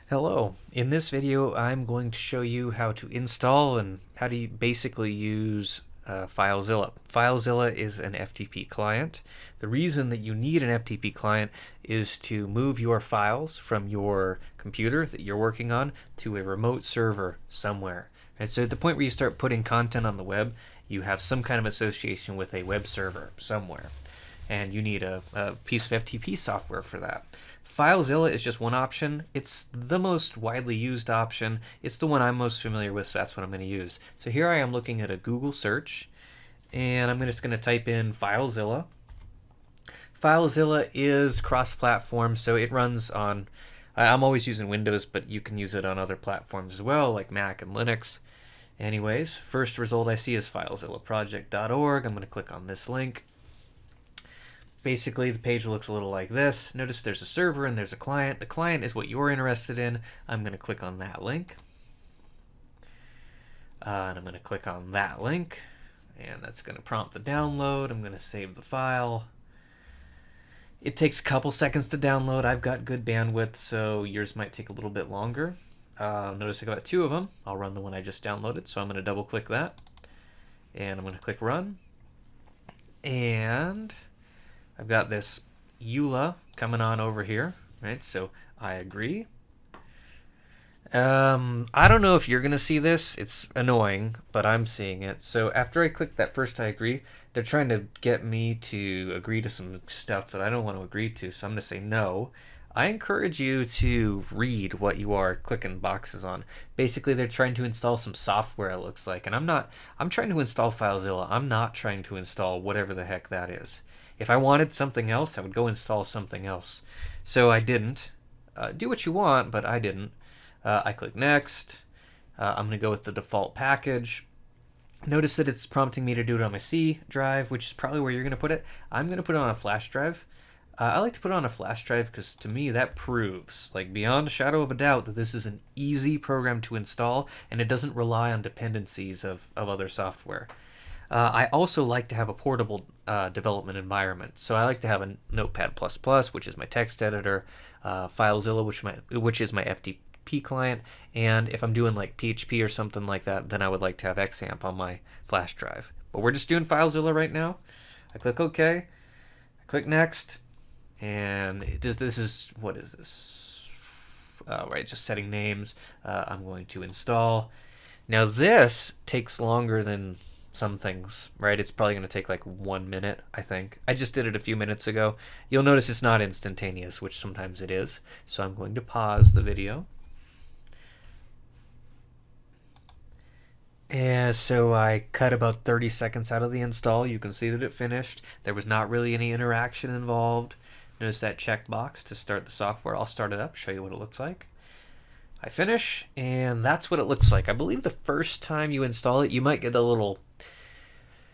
Hello. In this video, I'm going to show you how to install and how to basically use Filezilla. Filezilla is an FTP client. The reason that you need an FTP client is to move your files from your computer that you're working on to a remote server somewhere. And so at the point where you start putting content on the web, you have some kind of association with a web server somewhere. And you need a piece of FTP software for that. FileZilla is just one option. It's the most widely used option. It's the one I'm most familiar with, so that's what I'm going to use. So here I am looking at a Google search, and I'm just going to type in FileZilla. FileZilla is cross-platform, so it runs on, I'm always using Windows, but you can use it on other platforms as well, like Mac and Linux. Anyways, first result I see is filezillaproject.org. I'm going to click on this link. Basically, the page looks a little like this. Notice there's a server and there's a client. The client is what you're interested in. I'm going to click on that link. And I'm going to click on that link. And that's going to prompt the download. I'm going to save the file. It takes a couple seconds to download. I've got good bandwidth, so yours might take a little bit longer. Notice I got two of them. I'll run the one I just downloaded, so I'm going to double click that. And I'm going to click run. And I've got this EULA coming on over here, right? So I agree. I don't know if you're going to see this. It's annoying, but I'm seeing it. So after I click that first I agree, they're trying to get me to agree to some stuff that I don't want to agree to, so I'm going to say no. I encourage you to read what you are clicking boxes on. Basically, they're trying to install some software, it looks like, and I'm trying to install FileZilla. I'm not trying to install whatever the heck that is. If I wanted something else, I would go install something else. So I didn't. Do what you want, but I didn't. I click next. I'm going to go with the default package. Notice that it's prompting me to do it on my C drive, which is probably where you're going to put it. I'm going to put it on a flash drive. I like to put it on a flash drive because to me that proves, like beyond a shadow of a doubt, that this is an easy program to install and it doesn't rely on dependencies of other software. I also like to have a portable development environment. So I like to have a Notepad++, which is my text editor, FileZilla, which is my FTP client, and if I'm doing like PHP or something like that, then I would like to have XAMPP on my flash drive. But we're just doing FileZilla right now. I click OK, I click next, and this is, what is this? Right, just setting names. I'm going to install. Now this takes longer than some things, right? It's probably going to take like 1 minute, I think. I just did it a few minutes ago. You'll notice it's not instantaneous, which sometimes it is. So I'm going to pause the video. And so I cut about 30 seconds out of the install. You can see that it finished. There was not really any interaction involved. Notice that checkbox to start the software. I'll start it up, show you what it looks like. I finish, and that's what it looks like. I believe the first time you install it, you might get a little...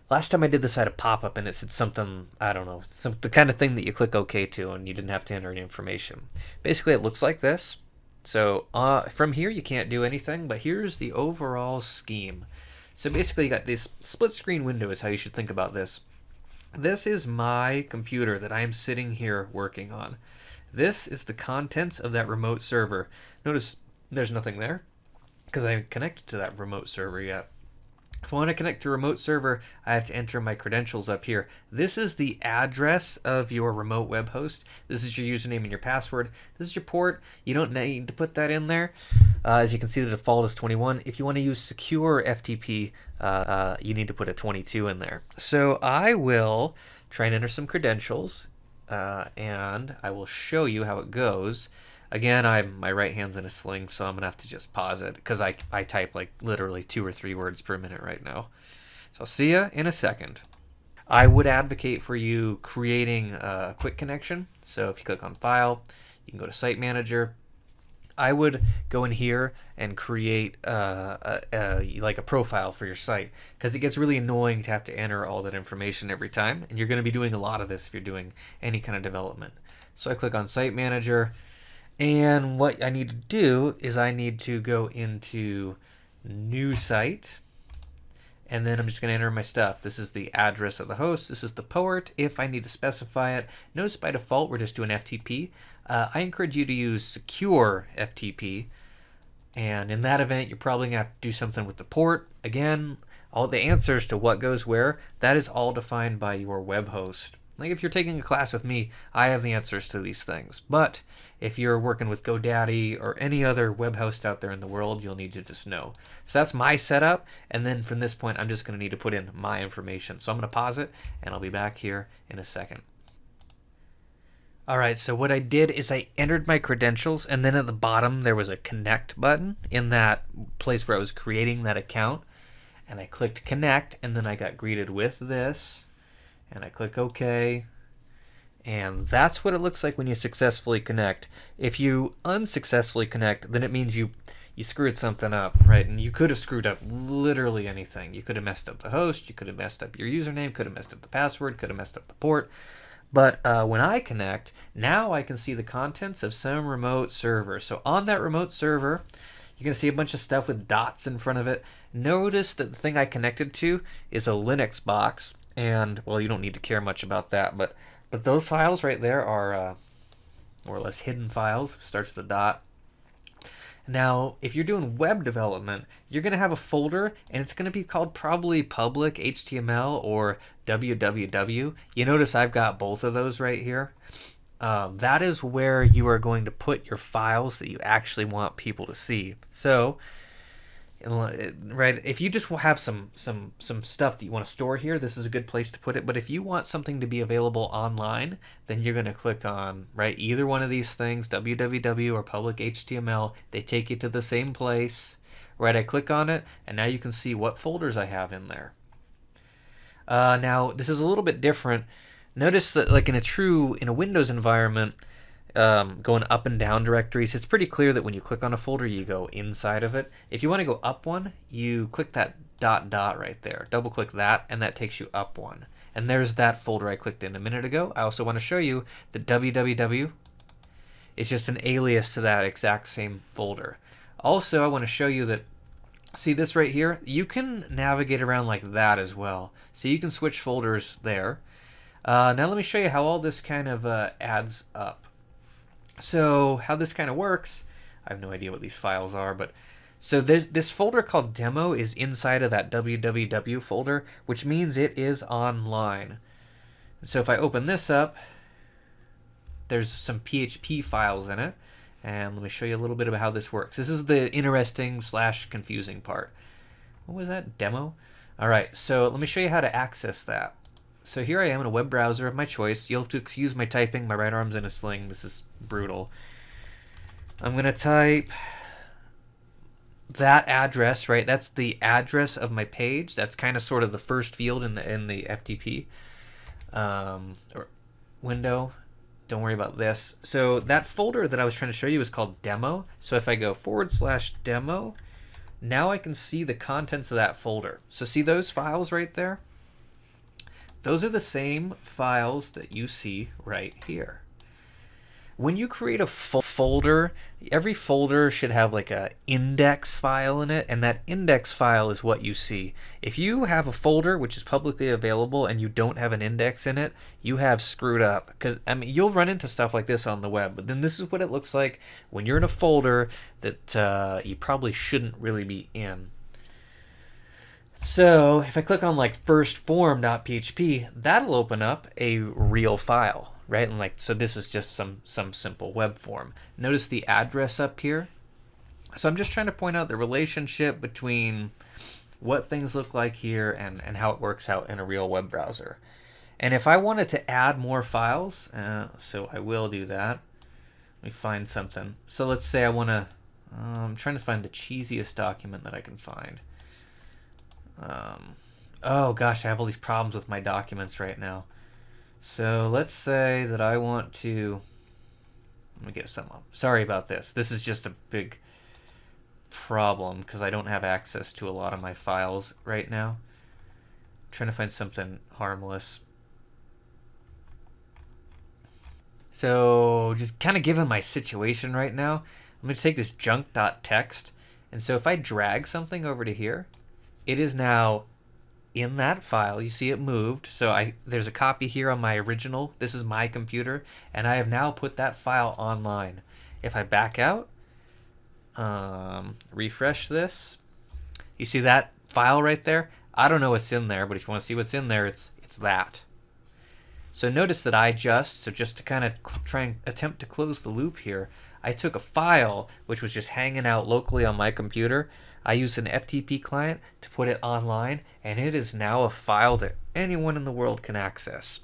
Last time I did this, I had a pop-up, and it said something, I don't know, the kind of thing that you click OK to, and you didn't have to enter any information. Basically, it looks like this. So from here, you can't do anything, but here's the overall scheme. So basically, you got this split-screen window is how you should think about this. This is my computer that I am sitting here working on. This is the contents of that remote server. Notice there's nothing there because I haven't connected to that remote server yet. If I want to connect to a remote server, I have to enter my credentials up here. This is the address of your remote web host. This is your username and your password. This is your port. You don't need to put that in there. As you can see, the default is 21. If you want to use secure FTP, you need to put a 22 in there. So I will try and enter some credentials, and I will show you how it goes. Again, my right hand's in a sling, so I'm going to have to just pause it because I type like literally 2 or 3 words per minute right now. So I'll see you in a second. I would advocate for you creating a quick connection. So if you click on File, you can go to Site Manager. I would go in here and create like a profile for your site because it gets really annoying to have to enter all that information every time, and you're going to be doing a lot of this if you're doing any kind of development. So I click on Site Manager. And what I need to do is I need to go into New Site, and then I'm just going to enter my stuff. This is the address of the host. This is the port if I need to specify it. Notice by default we're just doing FTP. I encourage you to use secure FTP. And in that event, you're probably going to have to do something with the port. Again, all the answers to what goes where, that is all defined by your web host. Like if you're taking a class with me, I have the answers to these things. But if you're working with GoDaddy or any other web host out there in the world, you'll need to just know. So that's my setup. And then from this point, I'm just going to need to put in my information. So I'm going to pause it, and I'll be back here in a second. Alright, so what I did is I entered my credentials, and then at the bottom there was a connect button in that place where I was creating that account. And I clicked connect, and then I got greeted with this. And I click OK. And that's what it looks like when you successfully connect. If you unsuccessfully connect, then it means you screwed something up, right? And you could have screwed up literally anything. You could have messed up the host, you could have messed up your username, could have messed up the password, could have messed up the port. But when I connect, now I can see the contents of some remote server. So on that remote server, you're going to see a bunch of stuff with dots in front of it. Notice that the thing I connected to is a Linux box. And, well, you don't need to care much about that. But those files right there are more or less hidden files. Starts with a dot. Now, if you're doing web development, you're going to have a folder, and it's going to be called probably public HTML or www. You notice I've got both of those right here. That is where you are going to put your files that you actually want people to see. So, right, if you just have some stuff that you want to store here, this is a good place to put it. But if you want something to be available online, then you're going to click on either one of these things, www or public HTML. They take you to the same place. Right, I click on it, and now you can see what folders I have in there. Now this is a little bit different. Notice that, like in a Windows environment, going up and down directories, it's pretty clear that when you click on a folder, you go inside of it. If you want to go up one, you click that dot right there. Double click that, and that takes you up one. And there's that folder I clicked in a minute ago. I also want to show you that www is just an alias to that exact same folder. Also, I want to show you that, see this right here? You can navigate around like that as well. So you can switch folders there. Now let me show you how all this kind of adds up. So how this kind of works, I have no idea what these files are, but so this folder called demo is inside of that www folder, which means it is online. So if I open this up, there's some PHP files in it. And let me show you a little bit about how this works. This is the interesting / confusing part. What was that? Demo? All right, so let me show you how to access that. So here I am in a web browser of my choice. You'll have to excuse my typing. My right arm's in a sling. This is brutal. I'm going to type that address, right? That's the address of my page. That's kind of sort of the first field in the FTP or window. Don't worry about this. So that folder that I was trying to show you is called demo. So if I go / demo, now I can see the contents of that folder. So see those files right there? Those are the same files that you see right here. When you create a folder, every folder should have like a index file in it, and that index file is what you see. If you have a folder which is publicly available and you don't have an index in it, you have screwed up. Because I mean, you'll run into stuff like this on the web, but then this is what it looks like when you're in a folder that you probably shouldn't really be in. So if I click on like firstform.php, that'll open up a real file. Right, and like so this is just some simple web form. Notice the address up here. So I'm just trying to point out the relationship between what things look like here and how it works out in a real web browser. And if I wanted to add more files, so I will do that. Let me find something. So let's say I want to, I'm trying to find the cheesiest document that I can find. Oh gosh, I have all these problems with my documents right now. So let's say that I want to, let me get some up. Sorry about this. This is just a big problem because I don't have access to a lot of my files right now. I'm trying to find something harmless. So just kind of given my situation right now, I'm going to take this junk.txt. And so if I drag something over to here, it is now in that file, you see it moved. So there's a copy here on my original. This is my computer, and I have now put that file online. If I back out, refresh this, you see that file right there? I don't know what's in there, but if you want to see what's in there, it's that. So notice that just to kind of try and attempt to close the loop here, I took a file which was just hanging out locally on my computer. I used an FTP client to put it online, and it is now a file that anyone in the world can access.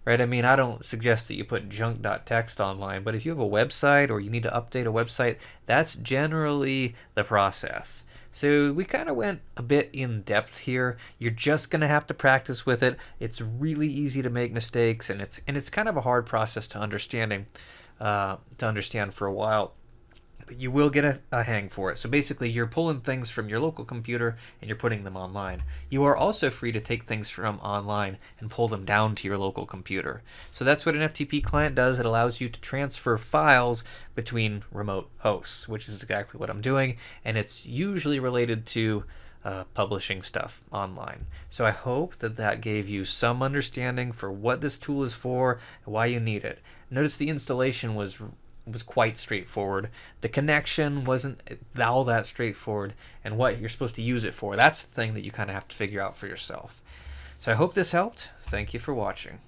Right? I mean, I don't suggest that you put junk.txt online, but if you have a website or you need to update a website, that's generally the process. So we kind of went a bit in depth here. You're just going to have to practice with it. It's really easy to make mistakes, and it's kind of a hard process to understand for a while. But you will get a hang for it. So basically, you're pulling things from your local computer and you're putting them online. You are also free to take things from online and pull them down to your local computer. So that's what an FTP client does. It allows you to transfer files between remote hosts, which is exactly what I'm doing, and it's usually related to publishing stuff online. So I hope that gave you some understanding for what this tool is for and why you need it. Notice the installation was quite straightforward. The connection wasn't all that straightforward, and what you're supposed to use it for, that's the thing that you kind of have to figure out for yourself. So I hope this helped. Thank you for watching.